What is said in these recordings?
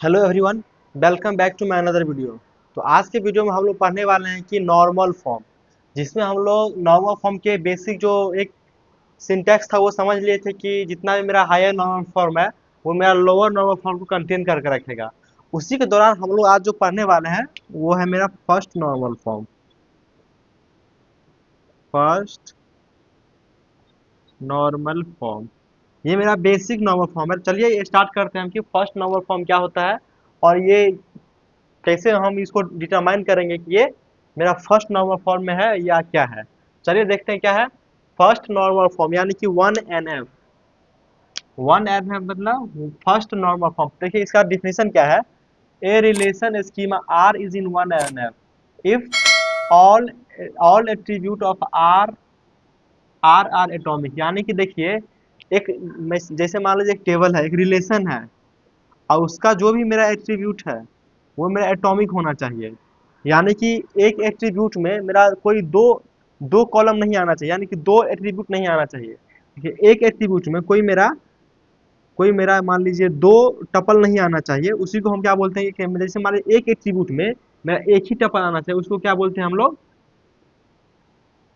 Hello everyone, welcome back to my another video. तो आज के वीडियो में हम लोग पढ़ने वाले हैं कि नॉर्मल फॉर्म, जिसमें हम लोग नॉर्मल फॉर्म के बेसिक जो एक सिंटैक्स था वो समझ लिए थे कि जितना भी मेरा हायर नॉर्मल फॉर्म है वो मेरा लोअर नॉर्मल फॉर्म को कंटेन करके रखेगा। उसी के दौरान हम लोग आज जो पढ़ने वाले हैं वो है मेरा first normal form. First normal form ये मेरा बेसिक नॉर्मल फॉर्म है। चलिए स्टार्ट करते हैं हम कि फर्स्ट नॉर्मल फॉर्म क्या होता है और ये कैसे हम इसको डिटरमाइन करेंगे कि ये मेरा फर्स्ट नॉर्मल फॉर्म में है या क्या है। चलिए देखते हैं क्या है फर्स्ट नॉर्मल फॉर्म, यानी कि 1NF। 1NF मतलब फर्स्ट नॉर्मल फॉर्म। देखिए इसका डिफिनेशन क्या है। A relation schema R is in 1NF if all all attribute of R R atomic. यानी कि देखिए एक जैसे मान लीजिए एक टेबल है, एक रिलेशन है और उसका जो भी मेरा एट्रीब्यूट है वो मेरा एटॉमिक होना चाहिए। यानी कि एक एट्रीब्यूट में मेरा कोई दो दो कॉलम नहीं आना चाहिए, यानी कि दो एट्रीब्यूट नहीं आना चाहिए। देखिए एक एट्रीब्यूट में कोई मेरा मान लीजिए दो टपल नहीं आना चाहिए। उसी को हम क्या बोलते हैं कि जैसे मान लीजिए एक एट्रीब्यूट में मेरा एक ही टपल आना चाहिए, उसको क्या बोलते हैं हम लोग,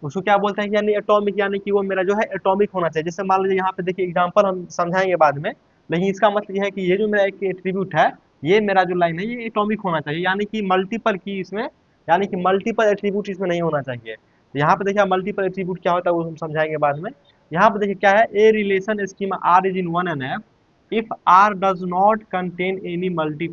उसको क्या बोलते हैं कि यानी एटॉमिक, यानी कि वो मेरा जो है एटॉमिक होना चाहिए। जैसे मान लीजिए यहाँ पे देखिए एग्जांपल हम समझाएंगे बाद में, लेकिन इसका मतलब ये है कि ये जो मेरा एक एट्रीब्यूट है, ये मेरा जो लाइन है ये एटॉमिक होना चाहिए, यानी कि मल्टीपल की इसमें, यानी कि मल्टीपल एट्रीब्यूट इसमें नहीं होना चाहिए। तो यहाँ पे देखिए मल्टीपल एट्रीब्यूट क्या होता है वो हम समझाएंगे बाद में। यहाँ पे देखिए क्या है, a relation schema R is in 1NF if R does not contain any multi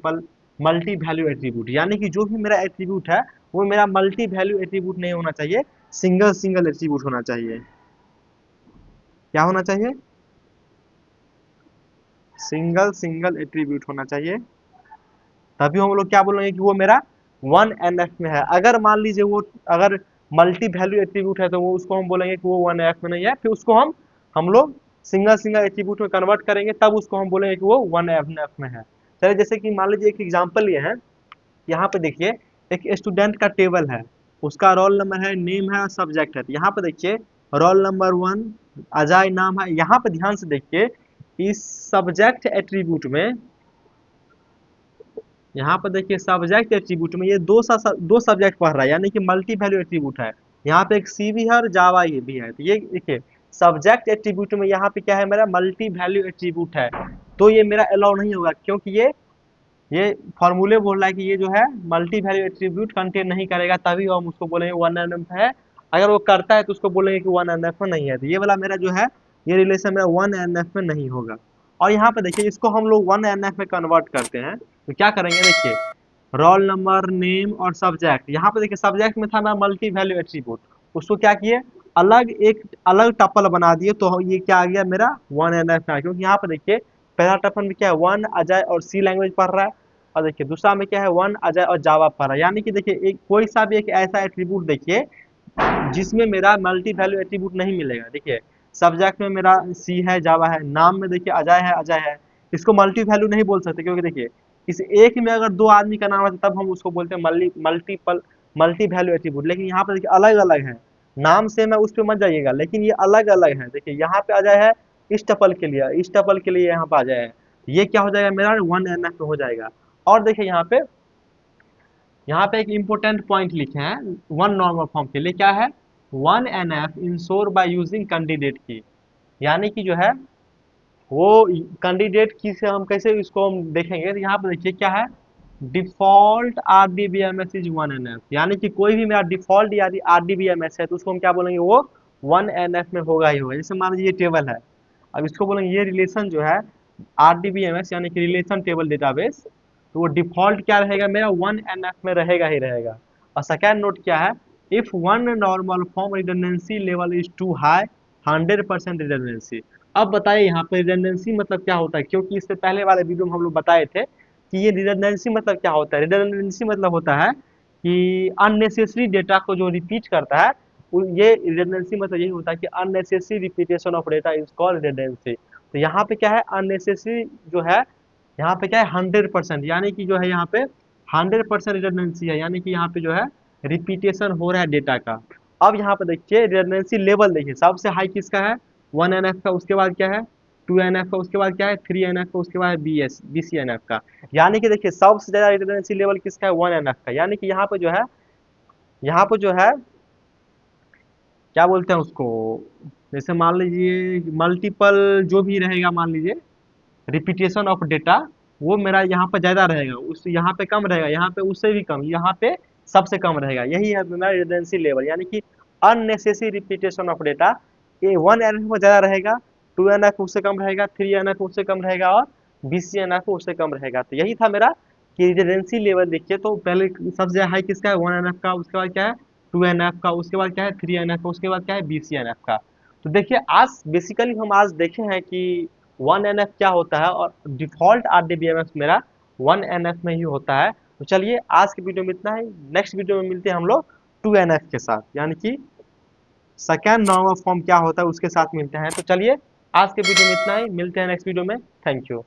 value attribute. यानी कि जो भी मेरा एट्रीब्यूट है वो मेरा मल्टी वैल्यू एट्रीब्यूट नहीं होना चाहिए, सिंगल सिंगल एट्रीब्यूट होना चाहिए। क्या होना चाहिए? सिंगल सिंगल एट्रीब्यूट होना चाहिए। तभी हम लोग क्या बोलेंगे कि वो मेरा 1NF में है। अगर मान लीजिए वो अगर मल्टी वैल्यू एट्रीब्यूट है तो वो उसको हम बोलेंगे कि वो 1NF में नहीं है। फिर उसको हम लोग सिंगल सिंगल एट्रीब्यूट में कन्वर्ट करेंगे, तब उसको हम बोलेंगे कि वो 1NF में है। चलिए जैसे कि मान लीजिए एक एग्जांपल ये है। यहाँ पे देखिए एक स्टूडेंट का टेबल है, उसका रोल नंबर है, नेम है और सब्जेक्ट है। तो यहाँ पे देखिए रोल नंबर 1 अजय नाम है। यहाँ पे ध्यान से देखिए इस सब्जेक्ट एट्रीब्यूट में, यहाँ पर देखिए सब्जेक्ट एट्रीब्यूट में ये दो सब्जेक्ट पढ़ रहा है, यानी कि मल्टी वैल्यू एट्रीब्यूट है। यहाँ पे एक सी भी है और जावा ये भी है। तो ये देखिए सब्जेक्ट एट्रीब्यूट में यहाँ पे क्या है, मेरा मल्टी वैल्यू एट्रीब्यूट है। तो ये मेरा अलाउ नहीं होगा, क्योंकि ये फॉर्मूले बोल रहा है कि ये जो है मल्टी वैल्यू एट्रीब्यूट कंटेन नहीं करेगा, तभी हम उसको बोलेंगे 1NF है। अगर वो करता है तो उसको बोलेंगे कि 1NF में नहीं है। तो ये वाला मेरा जो है ये रिलेशन मेरा 1NF में नहीं होगा। और यहाँ पे देखिए इसको हम लोग 1NF में कन्वर्ट करते हैं। तो क्या करेंगे, देखिए रोल नंबर, नेम और सब्जेक्ट। यहाँ पे देखिए सब्जेक्ट में था मेरा मल्टी वैल्यू एट्रीब्यूट, उसको क्या किए, एक अलग टपल बना दिए। तो ये क्या आ गया मेरा 1NF में, क्योंकि यहाँ पे देखिए पहला टपल में क्या है, 1 अजय और सी लैंग्वेज पढ़ रहा है, और देखिए दूसरा में क्या है, 1 अजय और जावा पढ़ रहा है। यानी कि देखिए एक कोई सा भी एक ऐसा एट्रीब्यूट देखिए जिसमें मेरा मल्टी वैल्यू एट्रीब्यूट नहीं मिलेगा। देखिए सब्जेक्ट में मेरा सी है, जावा है, नाम में देखिए अजय है। इसको मल्टी वैल्यू नहीं बोल सकते, क्योंकि देखिए इस एक में अगर दो आदमी का नाम है तब हम उसको बोलते हैं मल्टी वैल्यू एट्रीब्यूट। लेकिन यहाँ पे देखिए अलग अलग है, नाम सेम है, उस पर मत जाइएगा, लेकिन ये अलग अलग है। देखिए यहाँ पे अजय है इस टपल के लिए, इस टपल के लिए यहाँ पे अजय है। ये क्या हो जाएगा मेरा 1NF में हो जाएगा। और देखिए यहाँ पे एक इम्पोर्टेंट पॉइंट लिखे हैं वन नॉर्मल फॉर्म के लिए, क्या है, 1NF ensure by using candidate की। यानी कि जो है वो कैंडिडेट की से हम कैसे इसको हम देखेंगे। तो यहाँ पे देखिए क्या है, डिफॉल्ट RDBMS इज 1NF। यानी कि कोई भी मेरा डिफॉल्ट यदि RDBMS है तो उसको हम क्या बोलेंगे, वो 1NF में होगा ही होगा। जैसे मान लीजिए ये टेबल है, अब इसको बोलेंगे ये रिलेशन जो है RDBMS यानी कि रिलेशन टेबल डेटाबेस, तो वो डिफॉल्ट क्या रहेगा मेरा 1NF में रहेगा ही रहेगा। और सेकेंड नोट क्या है, if one normal form redundancy level is too high, 100% रिडंडेंसी। अब बताइए यहाँ पे रिडंडेंसी मतलब क्या होता है, क्योंकि इससे पहले वाले वीडियो में हम लोग बताए थे कि ये रिडंडेंसी मतलब क्या होता है। रिडंडेंसी मतलब होता है कि अननेसेसरी डेटा को जो रिपीट करता है, ये रिडंडेंसी मतलब यही होता है कि unnecessary repetition of data is called redundancy. तो यहाँ पे क्या है, अननेसेसरी जो है यहाँ पे क्या है 100%, यानी कि जो है यहाँ पे 100% रिडंडेंसी है, यानी कि यहाँ पे जो है रिपीटेशन हो रहा है डेटा का। अब यहाँ पे देखिए रिडंडेंसी लेवल देखिए सबसे हाई किसका है, 1NF का। उसके बाद क्या है 2NF का, उसके बाद क्या है 3NF का, उसके बाद BCNF का। यानी कि देखिए सबसे ज़्यादा रिडंडेंसी लेवल किसका है 1NF का। यानी कि यहाँ पे जो है क्या बोलते हैं उसको, जैसे मान लीजिए मल्टीपल जो भी रहेगा, मान लीजिए रिपीटेशन ऑफ डेटा, वो मेरा यहाँ पर ज़्यादा रहेगा, उस यहाँ पे कम रहेगा, यहाँ पे उससे भी कम, यहाँ पे सबसे कम रहेगा। यही है मेरा रिडंडेंसी लेवल। यानी कि अननेसेसरी रिपीटेशन ऑफ डेटा ये 1NF में ज़्यादा रहेगा, 2NF उससे कम रहेगा, 3NF उससे कम रहेगा और BCNF उससे कम रहेगा। तो यही था मेरा कि रिडंडेंसी लेवल। देखिए तो पहले सबसे हाई किसका है 1NF का, उसके बाद क्या है 2NF का, उसके बाद क्या है 3NF का, उसके बाद क्या है BCNF का। तो देखिए आज बेसिकली हम आज देखे हैं कि 1NF क्या होता है, और डिफ़ॉल्ट RDBMS मेरा 1NF में ही होता है। तो चलिए आज के वीडियो में इतना ही, नेक्स्ट वीडियो में मिलते हैं हम लोग 2NF के साथ, यानी कि सेकेंड नॉर्मल फॉर्म क्या होता है उसके साथ मिलते हैं। तो चलिए आज के वीडियो में इतना ही, मिलते हैं नेक्स्ट वीडियो में। Thank you.